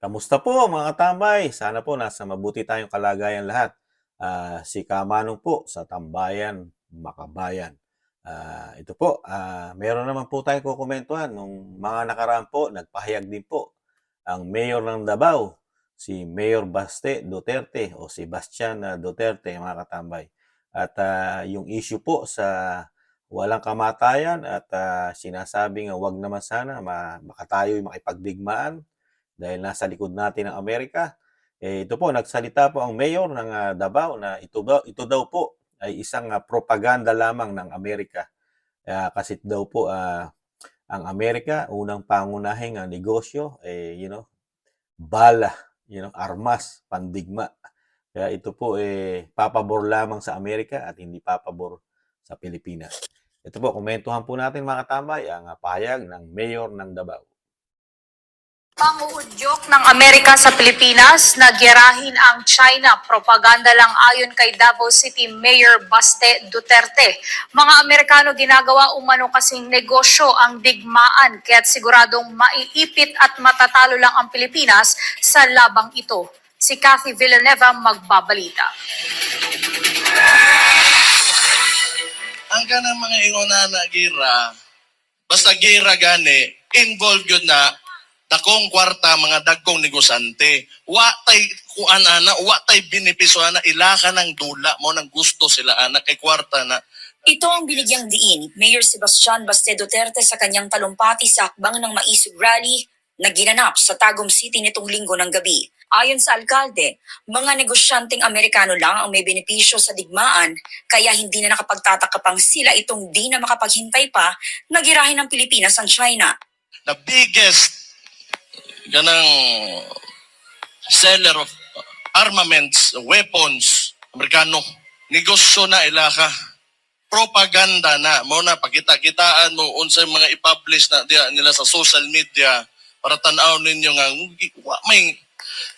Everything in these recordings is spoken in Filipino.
Kamusta po mga katambay? Sana po nasa mabuti tayong kalagayan lahat. Si Kamanong po sa Tambayan, Makabayan. Ito po, meron naman po tayong kukomentuhan. Nung mga nakaraan po, nagpahayag din po ang Mayor ng Davao, si Mayor Baste Duterte o si Bastian Duterte, mga katambay. At yung issue po sa walang kamatayan at sinasabing wag naman sana baka tayo'y makipagdigmaan dahil nasa likod natin ang Amerika. Ito po, nagsalita po ang mayor ng Davao na ito daw po ay isang propaganda lamang ng Amerika. Kasi daw po ang Amerika, unang pangunahing negosyo, bala, armas, pandigma. Kaya ito po papabor lamang sa Amerika at hindi papabor sa Pilipinas. Ito po, komentuhan po natin mga katambay ang pahayag ng mayor ng Davao. Panguudyok ng Amerika sa Pilipinas na giyerahin ang China. Propaganda lang ayon kay Davao City Mayor Baste Duterte. Mga Amerikano ginagawa umano kasing negosyo ang digmaan kaya't siguradong maiipit at matatalo lang ang Pilipinas sa labang ito. Si Cathy Villanueva magbabalita. Ang kanang mga ingona na gira, basta gira gani, involved yun na dakong kwarta mga dagkong negosante. Wa tay kuan ana, wa tay benepisyo ana ilaka ng dula mo nang gusto sila anak kay kwarta na. Ito ang binigyang diin ni Mayor Sebastian Baste Duterte sa kanyang talumpati sa akbang ng Maisog Rally na ginanap sa Tagum City nitong linggo ng gabi. Ayon sa alkalde, mga negosyanteng Amerikano lang ang may benepisyo sa digmaan kaya hindi na nakapagtataka pang sila itong di na makapaghintay pa na girahin ng Pilipinas ang China. The biggest ganang seller of armaments, weapons, Amerikano. Negosyo na ilaka. Propaganda na. Mo na pakita-kitaan mo unsay mga i-publish na nila sa social media para tanaw ninyo nga may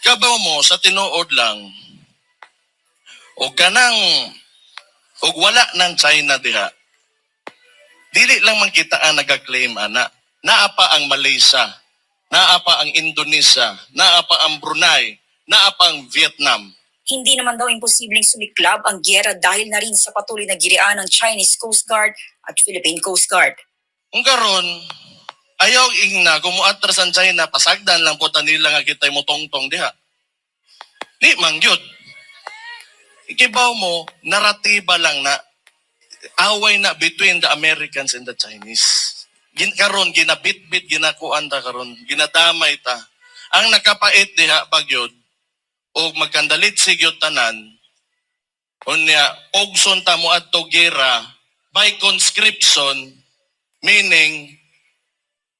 kabaw mo sa tinuod lang o kanang o wala ng China diha. Dili lang man kita ang nag-claim ana. Naa pa ang Malaysia, naa pa ang Indonesia, naa pa ang Brunei, naa pa ang Vietnam. Hindi naman daw imposibleng sumiklab ang gyera dahil na rin sa patuloy na girian ng Chinese Coast Guard at Philippine Coast Guard. Kung karon, ayaw ingna, kumuatra sa China, pasagdan lang po nila nga kita'y mo tongtong diha. Di man gyud. Ikibaw mo, naratiba lang na away na between the Americans and the Chinese. Karon ginabitbit ginakuan ta karon, ginadamay ta. Ang nakapait diha pagyod o magkandalit sigyot tanan unya ogson ta mo adto gera by conscription, meaning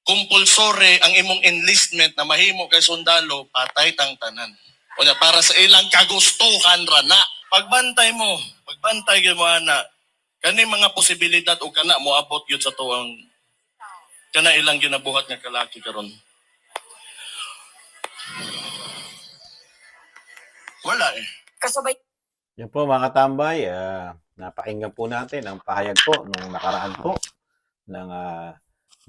compulsory ang imong enlistment na mahimo kay sundalo, patay tang tanan. Unya para sa ilang kagustuhan ra na. Pagbantay gyud mo ana kani mga posibilidad o kana mo abot gyud sa tuwang kana ilang ginabuhat nga kalaki karon. Wala eh. Kasabay Yan po mga katambay, napakinggan po natin ang pahayag po nung nakaraan po ng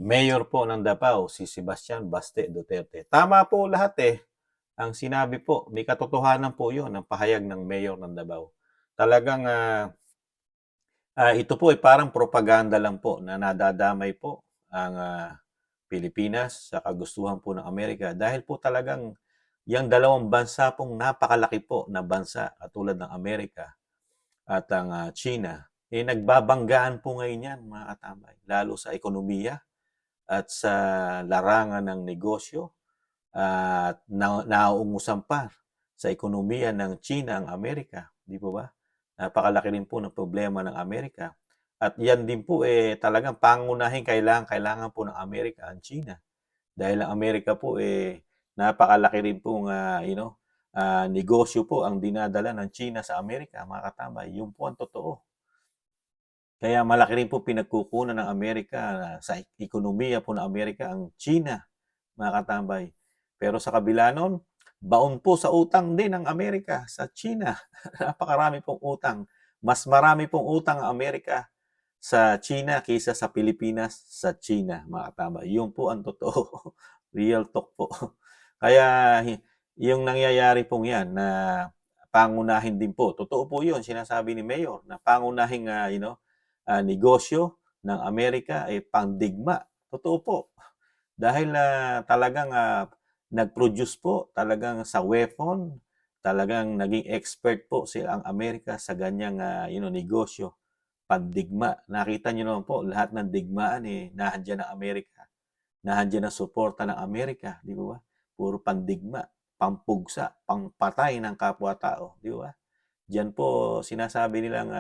mayor po ng Davao, si Sebastian Baste Duterte. Tama po lahat ang sinabi po, may katotohanan po yun ang pahayag ng mayor ng Davao. Talagang ito po ay parang propaganda lang po na nadadamay po ang Pilipinas sa kagustuhan po ng Amerika dahil po talagang yung dalawang bansa pong napakalaki po na bansa katulad ng Amerika at ang China, nagbabanggaan po ngayon yan mga katambay, lalo sa ekonomiya at sa larangan ng negosyo at nauungusan pa sa ekonomiya ng China ang Amerika, di po ba? Napakalaki rin po ng problema ng Amerika. At yan din po talagang pangunahing kailangan po ng Amerika ang China. Dahil ang Amerika po napakalaki rin pong negosyo po ang dinadala ng China sa Amerika, mga katambay. Yun po ang totoo. Kaya malaki rin po pinagkukunan ng Amerika sa ekonomiya po ng Amerika ang China, mga katambay. Pero sa kabila nun, baon po sa utang din ng Amerika sa China. Napakarami pong utang. Mas marami pong utang ang Amerika sa China kaysa sa Pilipinas sa China, mga katambay. Yun po ang totoo. Real talk po. Kaya yung nangyayari pong yan na pangunahin din po, totoo po yun, sinasabi ni Mayor, na pangunahing negosyo ng Amerika ay pangdigma. Totoo po. Dahil talagang nag-produce po talagang sa weapon, talagang naging expert po sila ang Amerika sa ganyang negosyo, pandigma. Nakita niyo naman po, lahat ng digmaan nandiyan ang Amerika. Nandiyan ang suporta ng Amerika, di ba? Puro pandigma, pampugsa, pangpatay ng kapwa-tao, di ba? Diyan po sinasabi nilang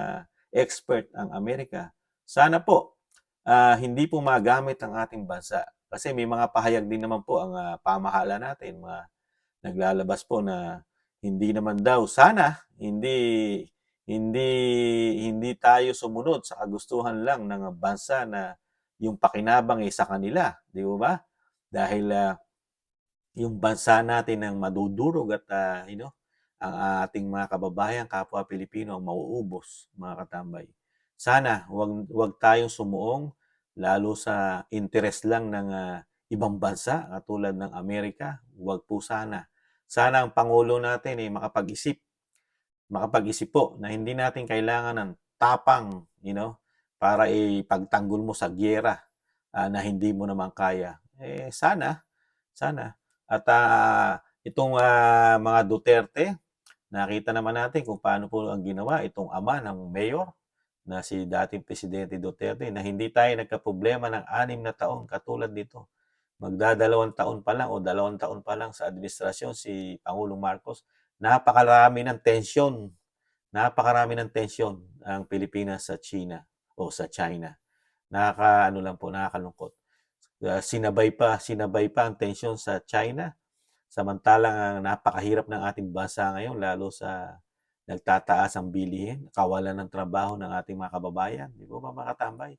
expert ang Amerika. Sana po hindi po magamit ang ating bansa. Kasi may mga pahayag din naman po ang pamahala natin, mga naglalabas po na hindi naman daw sana hindi hindi tayo sumunod sa kagustuhan lang ng bansa na yung pakinabang ay sa kanila, di ba? Dahil yung bansa natin ang madudurog at ang ating mga kababayan, kapwa Pilipino ang mauubos, mga katambay. Sana wag tayong sumuong lalo sa interest lang ng ibang bansa katulad ng Amerika. Wag po sana. Sana ang Pangulo natin ay makapag-isip po na hindi natin kailangan ng tapang, para ipagtanggol mo sa giyera na hindi mo naman kaya. Sana. At itong mga Duterte, nakita naman natin kung paano po ang ginawa itong ama ng mayor na si dating Presidente Duterte na hindi tayo nagkaproblema ng 6 na taon katulad nito. Magdadalawang taon pa lang o 2 taon pa lang sa administrasyon si Pangulong Marcos, napakarami ng tensyon ang Pilipinas sa China o sa China. Nakakalungkot. Sinabay pa ang tensyon sa China, samantalang ang napakahirap ng ating bansa ngayon, lalo sa nagtataas ang bilihin, kawalan ng trabaho ng ating mga kababayan, di ba mga katambay?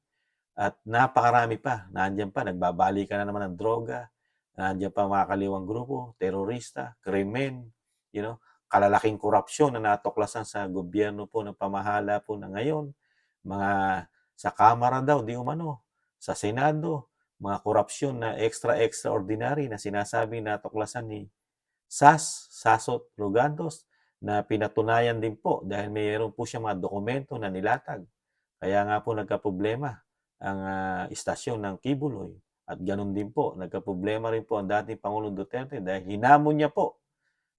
At napakarami pa, nandiyan pa, nagbabalikan na naman ng droga, nandiyan pa mga kaliwang grupo, terorista, krimen, kalalaking korupsyon na natuklasan sa gobyerno po ng pamahala po na ngayon, mga sa Kamara daw, di umano, sa Senado, mga korupsyon na extraordinary na sinasabi na tuklasan ni Sasot Rogandos na pinatunayan din po dahil mayroon po siya mga dokumento na nilatag. Kaya nga po nagkaproblema ang istasyon ng Kibuloy. At ganun din po, nagkaproblema rin po ang dating Pangulong Duterte dahil hinamon niya po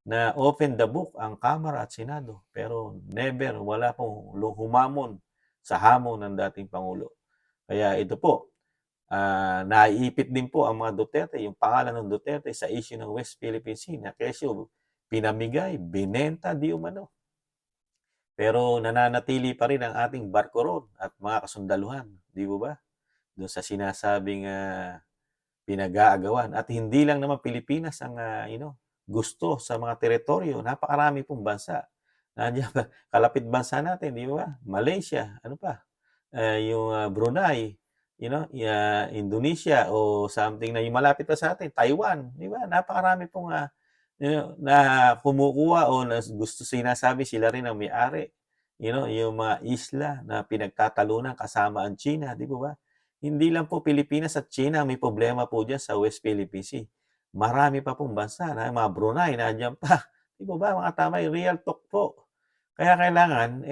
na open the book ang Kamara at Senado. Pero wala pong humamon sa hamon ng dating Pangulo. Kaya ito po, naiipit din po ang mga Duterte, yung pangalan ng Duterte sa issue ng West Philippine Sea na kesyo pinamigay, binenta, di umano. Pero nananatili pa rin ang ating barko roon at mga kasundaluhan, di ba? Doon sa sinasabing pinag-aagawan. At hindi lang naman Pilipinas ang gusto sa mga teritoryo. Napakarami pong bansa. Nandiyan pa, kalapit bansa natin, di ba? Malaysia, ano pa? Yung Brunei, Indonesia o something na yung malapit pa sa atin, Taiwan, di ba? Napakarami pong na kumukuha o na gusto sinasabi sila rin ang may-ari. Yung mga isla na pinagtatalunan kasama ang China, di ba? Hindi lang po Pilipinas at China may problema po dyan sa West Philippine Sea. Marami pa pong bansa na mga Brunei, nandiyan pa. Di ba mga tamay, real talk po. Kaya kailangan,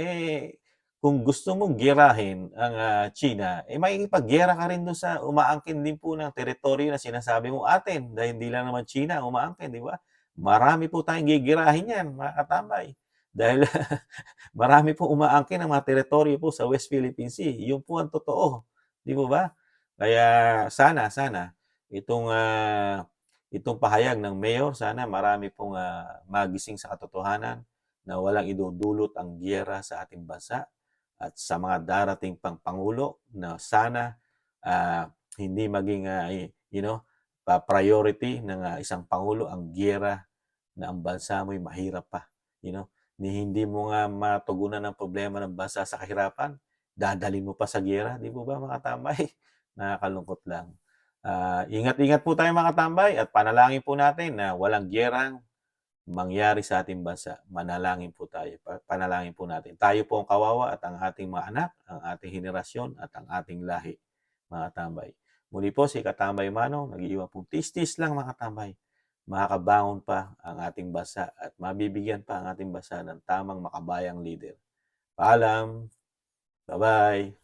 kung gusto mong girahin ang China, makikipaggera ka rin doon sa umaangkin din po ng teritoryo na sinasabi mo atin. Dahil hindi lang naman China umaangkin, di ba? Marami po tayong gigirahin yan, mga katambay. Dahil marami po umaangkin ang mga teritoryo po sa West Philippine Sea. Yun po ang totoo. Di ba? Kaya sana, itong pahayag ng mayor, sana marami pong magising sa katotohanan na walang idudulot ang giyera sa ating bansa at sa mga darating pang Pangulo na sana hindi maging, priority ng isang Pangulo ang giyera na ang bansa mo'y mahirap pa. Hindi mo nga matugunan ang problema ng bansa sa kahirapan, dadalhin mo pa sa giyera, di ba mga tambay? Nakakalungkot lang. Ingat-ingat po tayo mga tambay at panalangin po natin na walang giyerang mangyari sa ating bansa. Manalangin po tayo. Panalangin po natin. Tayo po ang kawawa at ang ating mga anak, ang ating henerasyon at ang ating lahi, mga tambay. Muli po si Katambay Manong, nag-iwan pong tis-tis lang mga tambay. makakabangon pa ang ating bansa at mabibigyan pa ang ating bansa ng tamang makabayang leader. Paalam. Bye-bye.